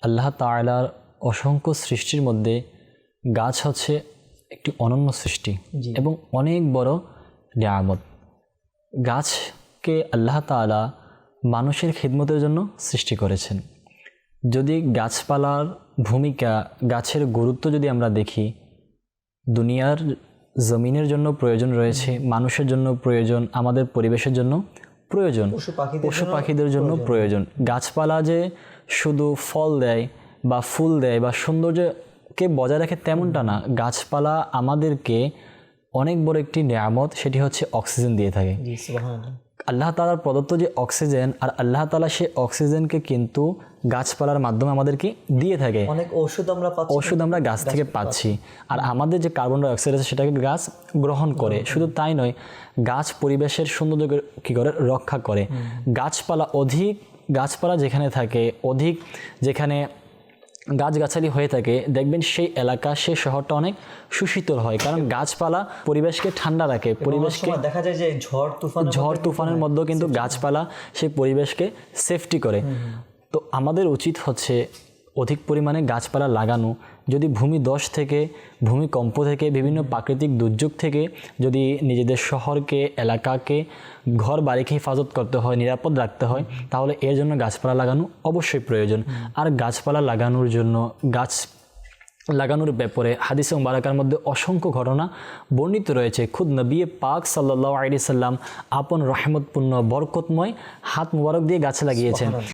আল্লাহ তাআলার অসংখ্য সৃষ্টির মধ্যে গাছ হচ্ছে একটি অনন্য সৃষ্টি এবং অনেক বড় নিয়ামত। গাছকে আল্লাহ তাআলা মানুষের খিদমতের জন্য সৃষ্টি করেছেন। যদি গাছপালার ভূমিকা, গাছের গুরুত্ব যদি আমরা দেখি, দুনিয়ার জমিনের জন্য প্রয়োজন রয়েছে, মানুষের জন্য প্রয়োজন, আমাদের পরিবেশের জন্য প্রয়োজন, পশু পাখিদের জন্য প্রয়োজন। গাছপালা যে শুধু ফল দেয় বা ফুল দেয় বা সৌন্দর্যকে বজায় রাখে তেমনটা না। গাছপালা আমাদেরকে অনেক বড় একটি নিয়ামত, সেটি হচ্ছে অক্সিজেন দিয়ে থাকে। আল্লাহ তাআলার প্রদত্ত যে অক্সিজেন, আর আল্লাহ তাআলা সেই অক্সিজেনকে কিন্তু গাছপালার মাধ্যমে আমাদেরকে দিয়ে থাকে। অনেক ওষুধ আমরা গাছ থেকে পাচ্ছি, আর আমাদের যে কার্বন ডাই অক্সাইড আছে সেটাকে গাছ গ্রহণ করে। শুধু তাই নয়, গাছ পরিবেশের সৌন্দর্যকে কী করে রক্ষা করে। গাছপালা যেখানে থাকে, অধিক যেখানে গাছগাছালি হয়ে থাকে, দেখবেন সেই এলাকা, সেই শহরটা অনেক সুশীতল হয়, কারণ গাছপালা পরিবেশকে ঠান্ডা রাখে। পরিবেশকে দেখা যায় যে ঝড় তুফানের মধ্যেও কিন্তু গাছপালা সেই পরিবেশকে সেফটি করে। তো আমাদের উচিত হচ্ছে অধিক পরিমাণে গাছপালা লাগানো। যদি ভূমিধস থেকে, ভূমিকম্প থেকে, বিভিন্ন প্রাকৃতিক দুর্যোগ থেকে যদি নিজেদের শহরকে, এলাকাকে, ঘর বাড়িকে হেফাজত করতে হয়, নিরাপদ রাখতে হয়, তাহলে এর জন্য গাছপালা লাগানো অবশ্যই প্রয়োজন। আর গাছপালা লাগানোর ব্যাপারে হাদিসে মুবারাকার মধ্যে অসংখ্য ঘটনা বর্ণিত রয়েছে। খুদ নবী পাক সাল্লাল্লাহু আলাইহি সাল্লাম আপন রহমতপূর্ণ বরকতময় হাত মুবারক দিয়ে গাছ লাগিয়েছেন।